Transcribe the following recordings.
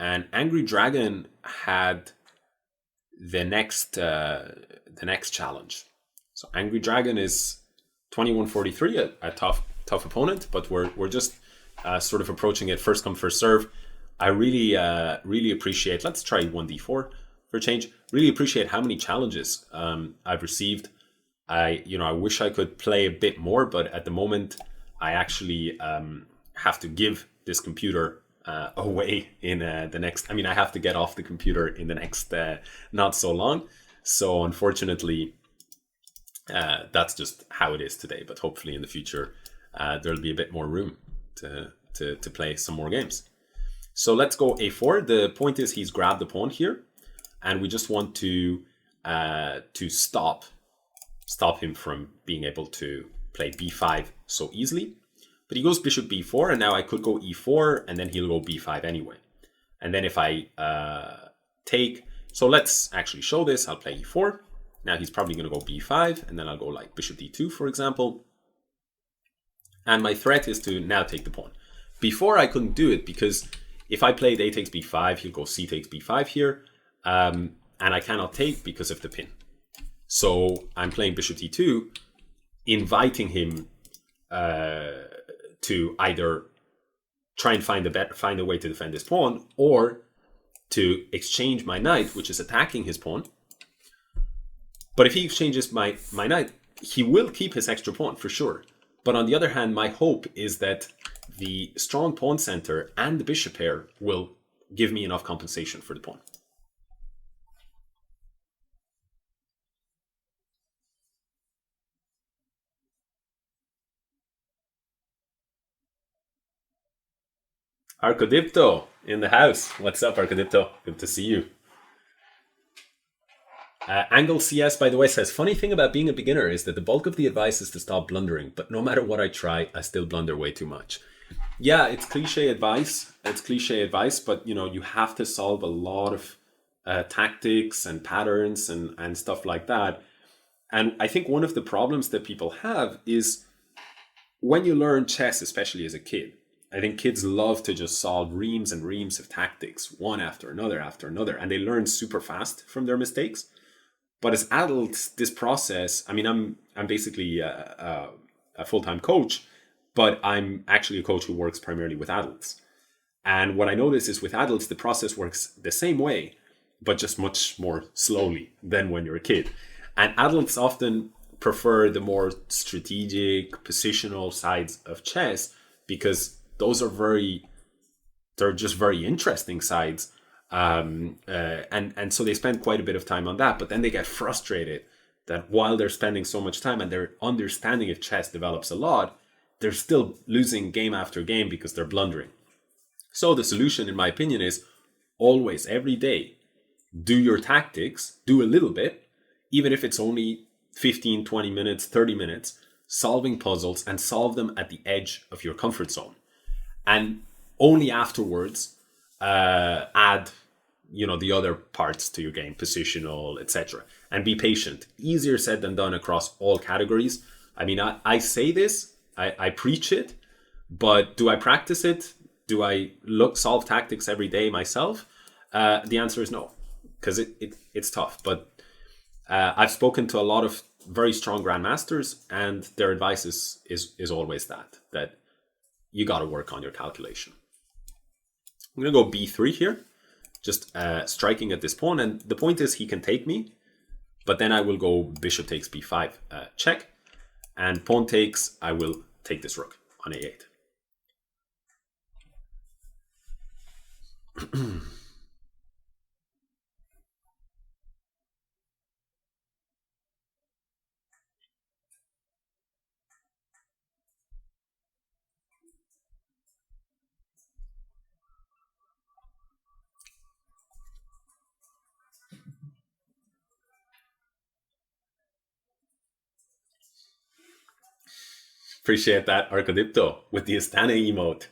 and Angry Dragon had the next challenge. So Angry Dragon is 2143, a tough opponent, but we're just sort of approaching it first come first serve. I really appreciate. Let's try 1d4 for a change. Really appreciate how many challenges I've received. I wish I could play a bit more, but at the moment I actually have to give this computer away in the next. I mean, I have to get off the computer in the next not so long. So unfortunately, that's just how it is today. But hopefully in the future, there'll be a bit more room to play some more games. So let's go a4. The point is he's grabbed the pawn here, and we just want to stop him from being able to play b5 so easily. But he goes bishop b4, and now I could go e4, and then he'll go b5 anyway. And then if I take, so let's actually show this. I'll play e4. Now he's probably going to go b5, and then I'll go like bishop d2, for example. And my threat is to now take the pawn. Before I couldn't do it because if I played a takes b5, he'll go c takes b5 here. And I cannot take because of the pin. So I'm playing bishop d2, inviting him to either try and find a way to defend his pawn, or to exchange my knight, which is attacking his pawn. But if he exchanges my knight, he will keep his extra pawn for sure. But on the other hand, my hope is that the strong pawn center and the bishop pair will give me enough compensation for the pawn. Arcodipto in the house. What's up, Arcodipto? Good to see you. Angle CS, by the way, says, funny thing about being a beginner is that the bulk of the advice is to stop blundering, but no matter what I try, I still blunder way too much. Yeah, it's cliche advice. But you have to solve a lot of tactics and patterns and stuff like that. And I think one of the problems that people have is when you learn chess, especially as a kid, I think kids love to just solve reams and reams of tactics, one after another, and they learn super fast from their mistakes. But as adults, this process, I mean, I'm basically a full-time coach, but I'm actually a coach who works primarily with adults. And what I notice is with adults, the process works the same way, but just much more slowly than when you're a kid. And adults often prefer the more strategic, positional sides of chess because those are they're just very interesting sides. And so they spend quite a bit of time on that, but then they get frustrated that while they're spending so much time and their understanding of chess develops a lot, they're still losing game after game because they're blundering. So the solution, in my opinion, is always, every day, do your tactics, do a little bit, even if it's only 15, 20 minutes, 30 minutes, solving puzzles, and solve them at the edge of your comfort zone. And only afterwards add the other parts to your game, positional, etc. And be patient. Easier said than done across all categories. I mean, I say this, I preach it, but do I practice it? Do I solve tactics every day myself? The answer is no, because it's tough. But I've spoken to a lot of very strong grandmasters, and their advice is always that you got to work on your calculation. I'm going to go b3 here, just striking at this pawn. And the point is he can take me, but then I will go bishop takes b5 check. And pawn takes, I will take this rook on a8. Appreciate that, Arcodipto, with the Astaneh emote.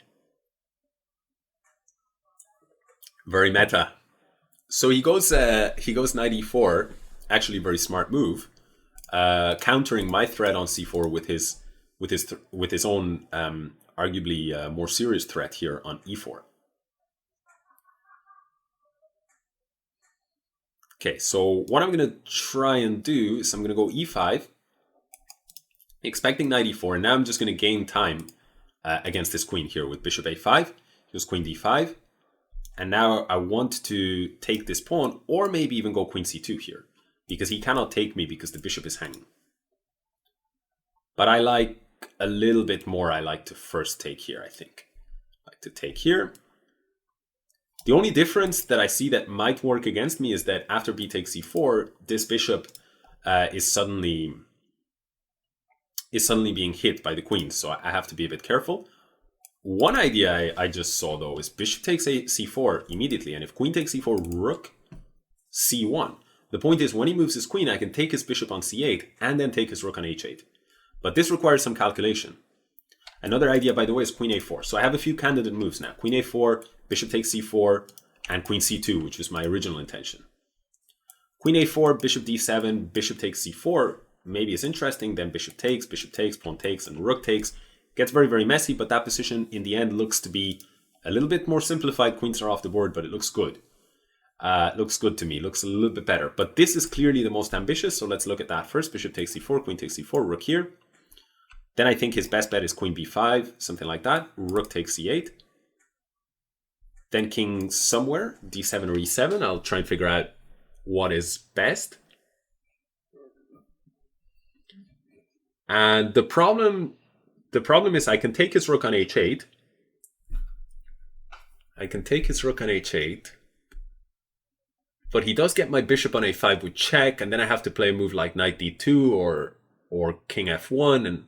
Very meta. So he goes knight e4, actually very smart move, countering my threat on c4 with his own arguably more serious threat here on e4. Okay, so what I'm going to try and do is I'm going to go e5, expecting knight e4, and now I'm just going to gain time against this queen here with bishop a5, here's queen d5, and now I want to take this pawn, or maybe even go queen c2 here, because he cannot take me because the bishop is hanging. But I like a little bit more, I like to first take here, I think. I like to take here. The only difference that I see that might work against me is that after b takes c4, this bishop is suddenly being hit by the queen, so I have to be a bit careful. One idea I just saw though is bishop takes c4 immediately, and if queen takes c4, rook c1. The point is when he moves his queen, I can take his bishop on c8 and then take his rook on h8. But this requires some calculation. Another idea, by the way, is queen a4. So I have a few candidate moves now. Queen a4, bishop takes c4, and queen c2, which was my original intention. Queen a4, bishop d7, bishop takes c4, maybe is interesting. Then bishop takes, pawn takes, and rook takes. Gets very, very messy, but that position in the end looks to be a little bit more simplified. Queens are off the board, but it looks good. Looks good to me, looks a little bit better. But this is clearly the most ambitious, so let's look at that first. Bishop takes c4, queen takes c4, rook here. Then I think his best bet is queen b5, something like that. Rook takes c8. Then king somewhere, d7 or e7. I'll try and figure out what is best. And the problem is I can take his rook on h8. But he does get my bishop on a5 with check, and then I have to play a move like knight d2 or king f1, and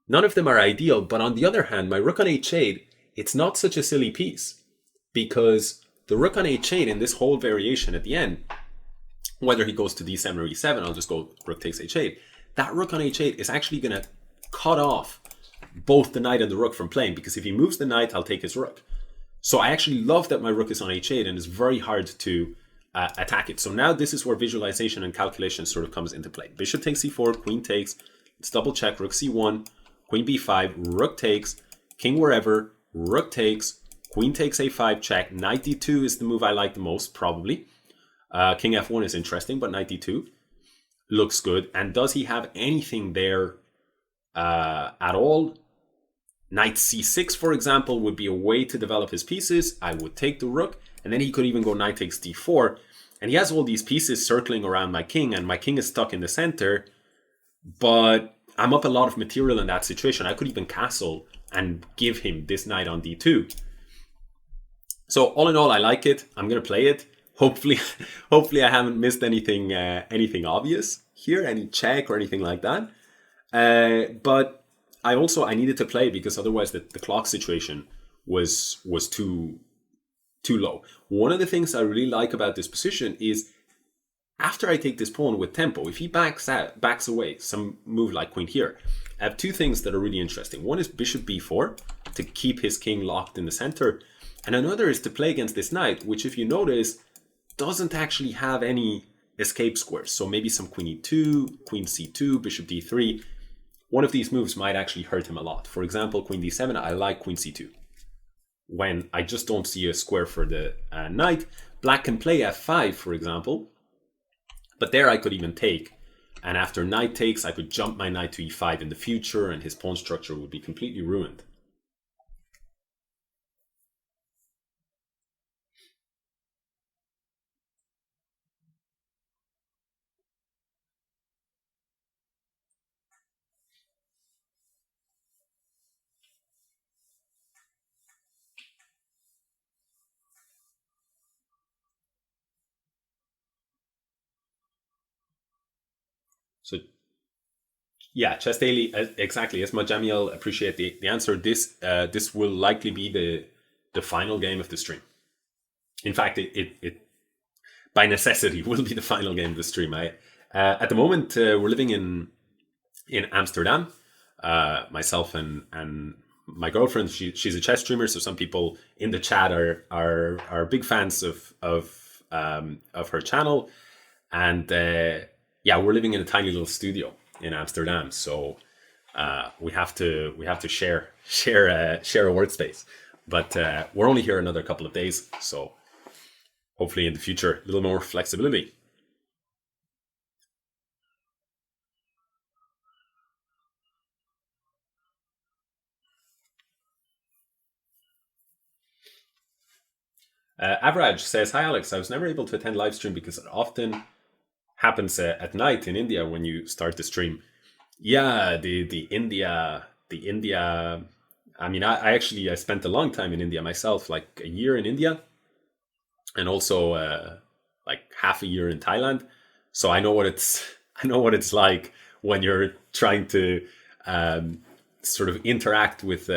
none of them are ideal. But on the other hand, my rook on h8, it's not such a silly piece, because the rook on h8 in this whole variation at the end, whether he goes to d7 or e7, I'll just go rook takes h8. That rook on h8 is actually going to cut off both the knight and the rook from playing, because if he moves the knight, I'll take his rook. So I actually love that my rook is on h8, and it's very hard to attack it. So now this is where visualization and calculation sort of comes into play. Bishop takes c4, queen takes, let's double check, rook c1, queen b5, rook takes, king wherever, rook takes, queen takes a5 check, knight d2 is the move I like the most, probably. King f1 is interesting, but knight d2 looks good. And does he have anything there at all? Knight c6, for example, would be a way to develop his pieces. I would take the rook, and then he could even go knight takes d4. And he has all these pieces circling around my king, and my king is stuck in the center. But I'm up a lot of material in that situation. I could even castle and give him this knight on d2. So all in all, I like it. I'm going to play it. Hopefully I haven't missed anything obvious here, any check or anything like that. But I needed to play because otherwise the clock situation was too low. One of the things I really like about this position is after I take this pawn with tempo, if he backs away, some move like queen here, I have two things that are really interesting. One is bishop b4 to keep his king locked in the center, and another is to play against this knight, which if you notice doesn't actually have any escape squares. So maybe some queen e2, queen c2, bishop d3. One of these moves might actually hurt him a lot. For example, queen d7, I like queen c2. When I just don't see a square for the knight, black can play f5, for example, but there I could even take. And after knight takes, I could jump my knight to e5 in the future, and his pawn structure would be completely ruined. So yeah, Chess Daily, exactly. As Majamiel, appreciate the answer. This will likely be the final game of the stream. In fact, it by necessity will be the final game of the stream. At the moment, we're living in Amsterdam. Myself and my girlfriend, she's a chess streamer, so some people in the chat are big fans of her channel, and yeah, we're living in a tiny little studio in Amsterdam, so we have to share a workspace. But we're only here another couple of days, so hopefully in the future a little more flexibility. Avraj says, "Hi Alex, I was never able to attend live stream because it often happens at night in India when you start the stream." Yeah, the India. I mean, I spent a long time in India myself, like a year in India, and also like half a year in Thailand. So I know what it's I know what it's like when you're trying to sort of interact with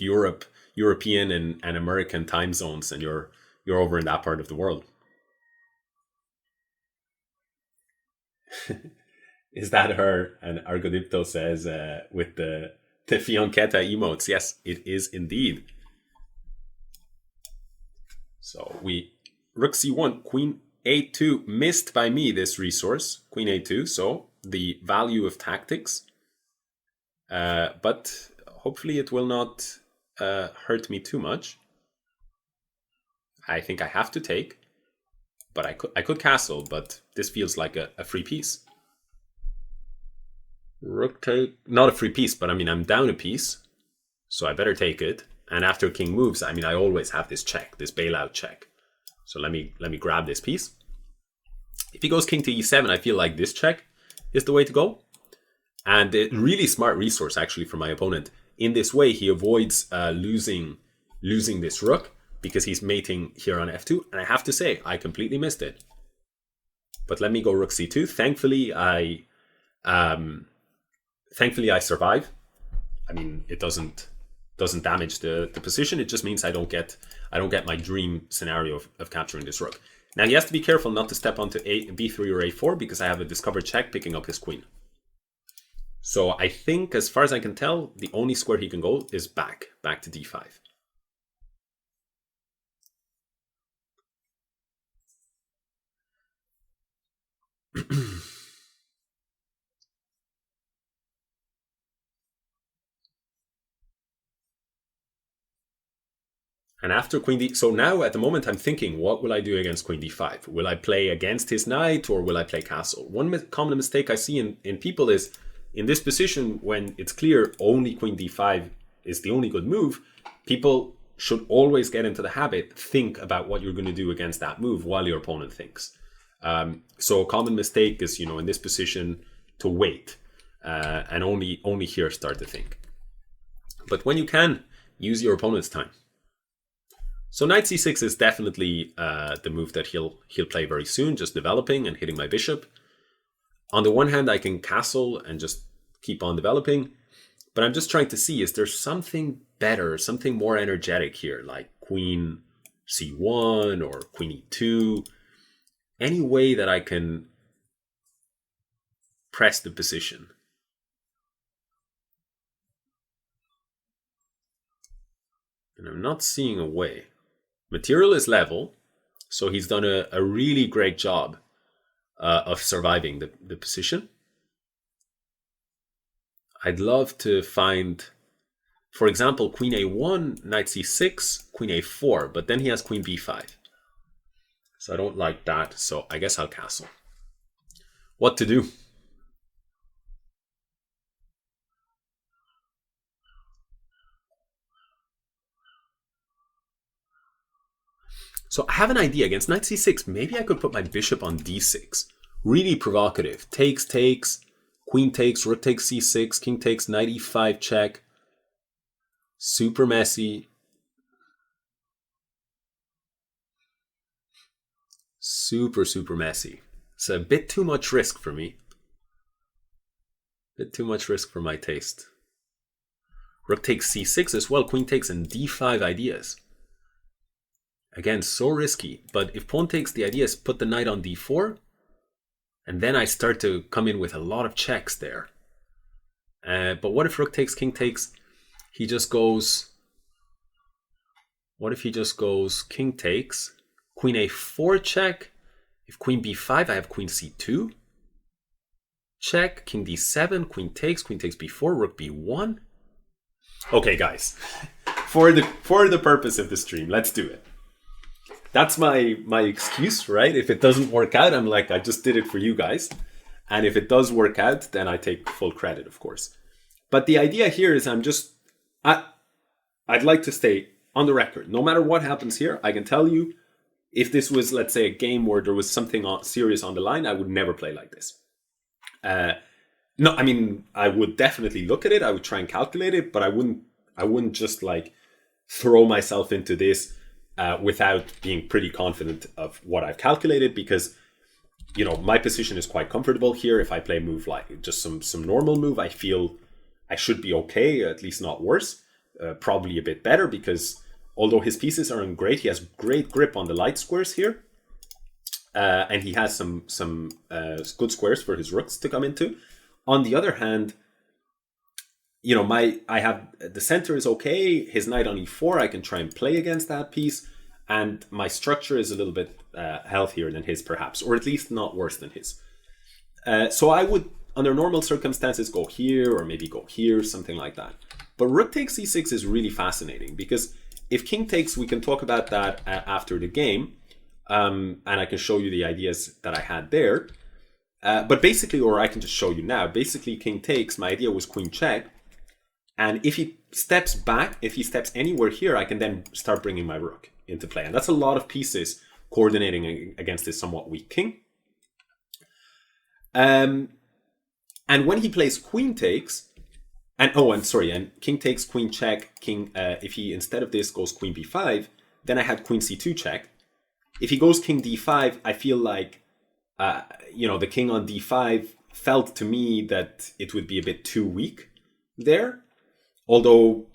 European and American time zones, and you're over in that part of the world. Is that her? And Argodipto says with the Fionqueta emotes. Yes, it is indeed. So we Rook C1, Queen A2, missed by me this resource, Queen A2. So the value of tactics, but hopefully it will not hurt me too much. I think I have to take, but I could castle, but this feels like a free piece. Rook take, not a free piece, but I mean I'm down a piece, so I better take it. And after king moves, I mean I always have this check, this bailout check. So let me grab this piece. If he goes king to e7, I feel like this check is the way to go. And a really smart resource actually for my opponent. In this way, he avoids losing this rook because he's mating here on f2. And I have to say, I completely missed it. But let me go rook c2. Thankfully, I survive. I mean, it doesn't damage the position. It just means I don't get my dream scenario of capturing this rook. Now he has to be careful not to step onto b3 or a4 because I have a discovered check picking up his queen. So I think, as far as I can tell, the only square he can go is back to d5. And after queen d, so now at the moment I'm thinking, what will I do against queen d5? Will I play against his knight or will I play castle? One common mistake I see in people is, in this position, when it's clear only queen d5 is the only good move, people should always get into the habit, think about what you're going to do against that move while your opponent thinks. So a common mistake is, in this position, to wait and only here start to think. But when you can, use your opponent's time. So knight c6 is definitely the move that he'll play very soon, just developing and hitting my bishop. On the one hand, I can castle and just keep on developing, but I'm just trying to see, is there something better, something more energetic here, like queen c1 or queen e2, any way that I can press the position. And I'm not seeing a way. Material is level, so he's done a really great job of surviving the position. I'd love to find, for example, queen a1, knight c6, queen a4, but then he has queen b5. So I don't like that, so I guess I'll castle. What to do? So I have an idea. Against knight c6, maybe I could put my bishop on d6. Really provocative. Takes, queen takes, rook takes c6, king takes, knight e5 check. Super messy. Super messy. It's a bit too much risk for me. Bit too much risk for my taste. Rook takes c6 as well. Queen takes and d5 ideas. Again, so risky. But if pawn takes, the idea is put the knight on d4. And then I start to come in with a lot of checks there. But what if rook takes, king takes? He just goes... What if he just goes king takes, queen a4 check? If queen b5, I have queen c2. Check, king d7, queen takes b4, rook b1. Okay, guys. For the purpose of the stream, let's do it. That's my excuse, right? If it doesn't work out, I'm like, I just did it for you guys. And if it does work out, then I take full credit, of course. But the idea here is I'd like to stay on the record. No matter what happens here, I can tell you If this was, let's say, a game where there was something serious on the line, I would never play like this. No, I mean, I would definitely look at it. I would try and calculate it, but I wouldn't just like throw myself into this without being pretty confident of what I've calculated, because, you know, my position is quite comfortable here. If I play a move like just some normal move, I feel I should be okay, at least not worse. Probably a bit better, because although his pieces aren't great, he has great grip on the light squares here. And he has some good squares for his rooks to come into. On the other hand, you know, I have the center is okay. His knight on e4, I can try and play against that piece, and my structure is a little bit healthier than his, perhaps, or at least not worse than his. So I would, under normal circumstances, go here or maybe go here, something like that. But rook takes e6 is really fascinating, because if king takes, we can talk about that after the game, and I can show you the ideas that I had there. But basically, or I can just show you now, basically king takes, my idea was queen check. And if he steps back, if he steps anywhere here, I can then start bringing my rook into play. And that's a lot of pieces coordinating against this somewhat weak king. And when he plays queen takes, and king takes, queen check, king, if he instead of this goes queen b5, then I had queen c2 check. If he goes king d5, I feel like, you know, the king on d5 felt to me that it would be a bit too weak there. Although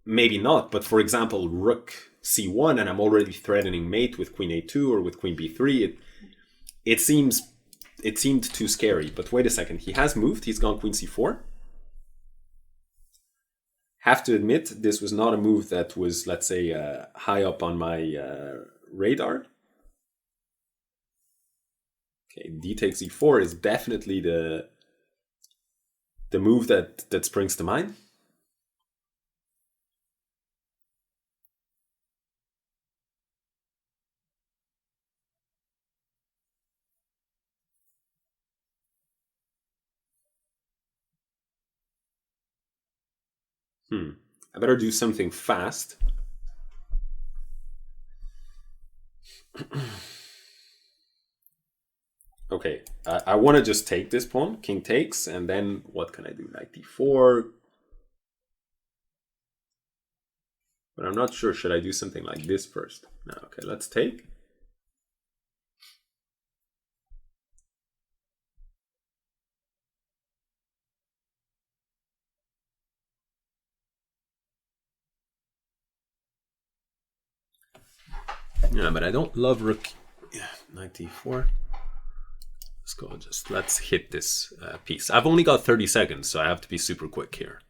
maybe not, but for example, rook c1, and I'm already threatening mate with queen a2 or with queen b3. It seemed too scary. But wait a second, he has moved. He's gone queen c4. Have to admit, this was not a move that was, let's say, high up on my radar. Okay, d takes e4 is definitely the move that springs to mind. I better do something fast. Okay, I want to just take this pawn. King takes, and then what can I do? Knight d4. But I'm not sure. Should I do something like this first? No, okay, let's take. Yeah, but I don't love rook. Yeah, knight d4. Let's go. Let's hit this piece. I've only got 30 seconds, so I have to be super quick here.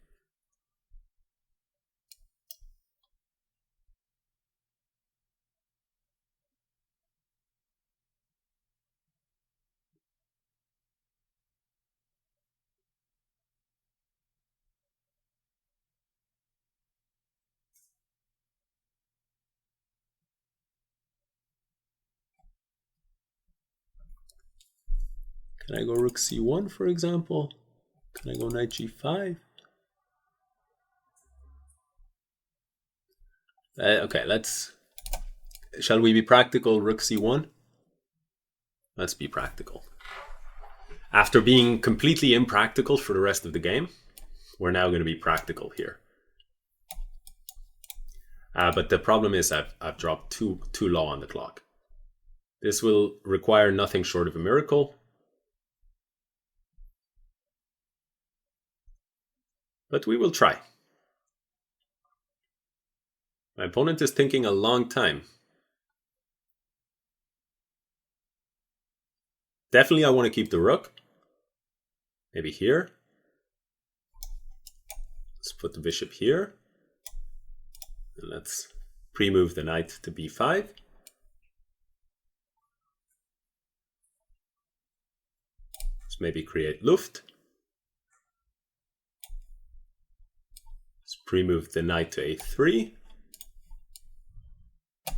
Can I go rook c1, for example? Can I go knight g5? Okay, shall we be practical? Rook c1? Let's be practical. After being completely impractical for the rest of the game, we're now going to be practical here. But the problem is I've dropped too low on the clock. This will require nothing short of a miracle. But we will try. My opponent is thinking a long time. Definitely I want to keep the rook. Maybe here. Let's put the bishop here. And let's pre-move the knight to b5. Let's maybe create Luft. Let's pre-move the knight to a3.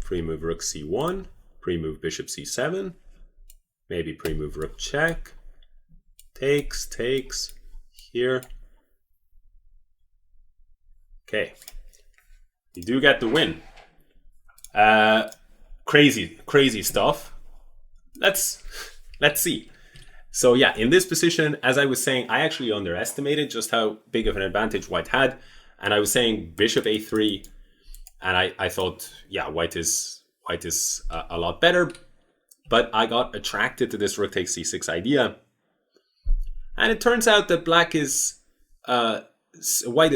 Pre-move rook c1. Pre-move bishop c7. Maybe pre-move rook check. Takes. Here. Okay. You do get the win. crazy stuff. Let's see. So yeah, in this position, as I was saying, I actually underestimated just how big of an advantage white had. And I was saying bishop a3, and I thought, yeah, white is a lot better. But I got attracted to this rook takes c6 idea. And it turns out that white is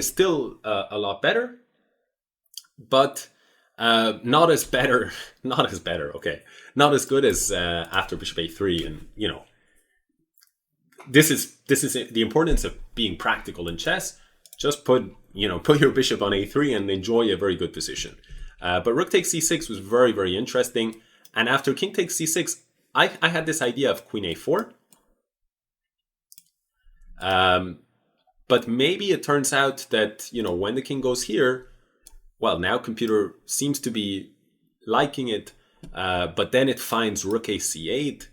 still a lot better, but not as good as after bishop a3. And you know, this is the importance of being practical in chess. Just put your bishop on a3 and enjoy a very good position. But rook takes c6 was very interesting. And after king takes c6, I had this idea of queen a4. But maybe it turns out that, when the king goes here, well, now computer seems to be liking it. But then it finds rook a c8,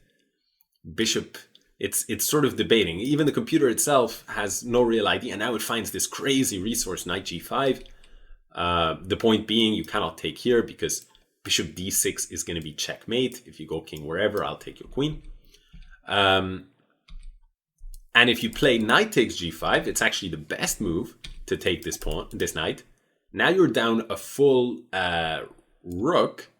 bishop. It's sort of debating. Even the computer itself has no real idea. And now it finds this crazy resource, knight g5. The point being, you cannot take here because bishop d6 is going to be checkmate. If you go king wherever, I'll take your queen. And if you play knight takes g5, it's actually the best move to take this knight. Now you're down a full rook,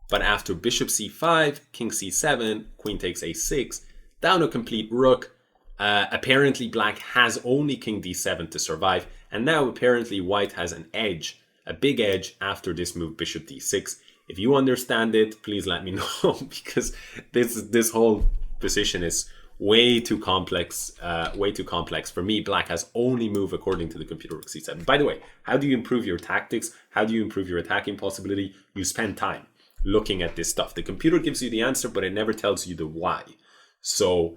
but after bishop c5, king c7, queen takes a6, down a complete rook. Apparently black has only king d7 to survive, and now apparently white has an edge, a big edge after this move bishop d6. If you understand it, please let me know, because this whole position is way too complex for me. Black has only move according to the computer rook c7. By the way, how do you improve your tactics? How do you improve your attacking possibility? You spend time looking at this stuff. The computer gives you the answer, but it never tells you the why. So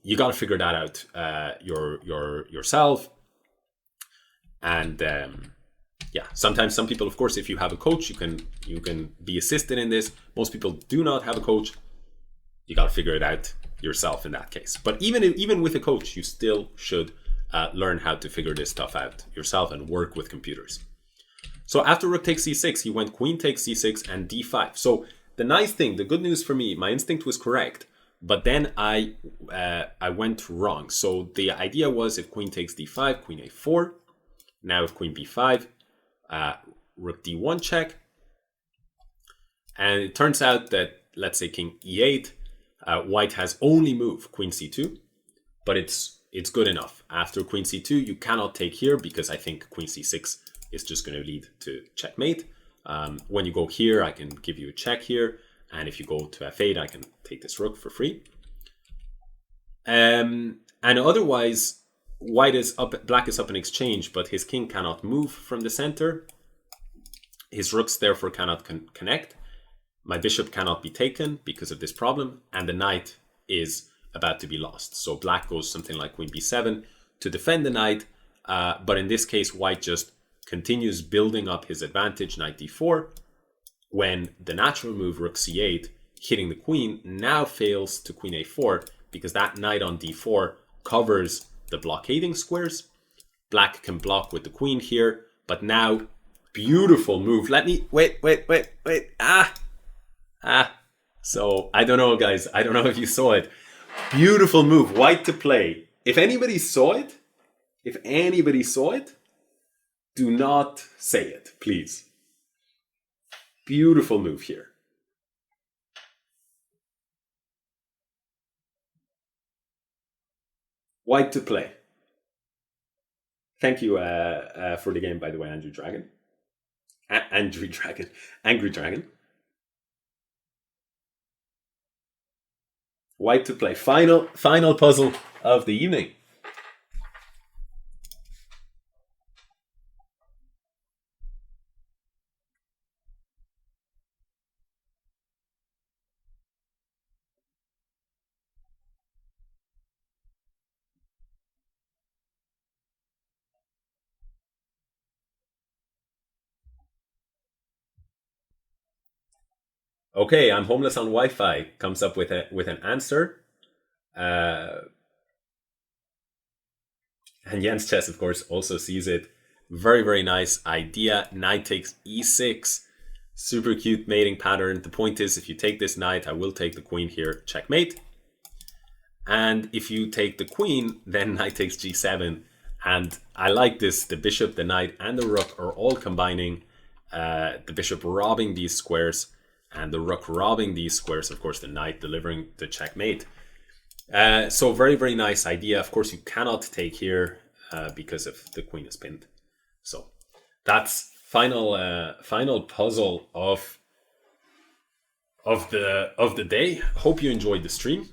you got to figure that out yourself. And yeah, sometimes some people, of course, if you have a coach, you can be assisted in this. Most people do not have a coach. You got to figure it out yourself in that case. But even with a coach, you still should learn how to figure this stuff out yourself and work with computers. So after rook takes c6, he went queen takes c6 and d5. So the nice thing, the good news for me, my instinct was correct, but then I went wrong. So the idea was if queen takes d5, queen a4. Now if queen b5, rook d1 check. And it turns out that, let's say king e8, white has only move queen c2, but it's good enough. After queen c2, you cannot take here because I think queen c6 is just going to lead to checkmate. When you go here, I can give you a check here. And if you go to f8, I can take this rook for free. And otherwise, black is up in exchange, but his king cannot move from the center. His rooks therefore cannot connect. My bishop cannot be taken because of this problem. And the knight is about to be lost. So black goes something like queen b7 to defend the knight. But in this case, white just continues building up his advantage, knight d4, when the natural move rook c8 hitting the queen now fails to queen a4 because that knight on d4 covers the blockading squares. Black can block with the queen here, but now beautiful move. Let me wait. So I don't know, guys, I don't know if you saw it. Beautiful move, white to play. If anybody saw it, do not say it, please. Beautiful move here. White to play. Thank you for the game, by the way, Andrew Dragon. Angry Dragon. White to play. Final puzzle of the evening. Okay, I'm homeless on Wi-Fi. Comes up with an answer. And Jens Chess, of course, also sees it. Very, very nice idea. Knight takes e6. Super cute mating pattern. The point is, if you take this knight, I will take the queen here, checkmate. And if you take the queen, then knight takes g7. And I like this. The bishop, the knight, and the rook are all combining. The bishop robbing these squares, and the rook robbing these squares. Of course, the knight delivering the checkmate. So very, very nice idea. Of course, you cannot take here because of the queen is pinned. So that's final puzzle of the day. Hope you enjoyed the stream.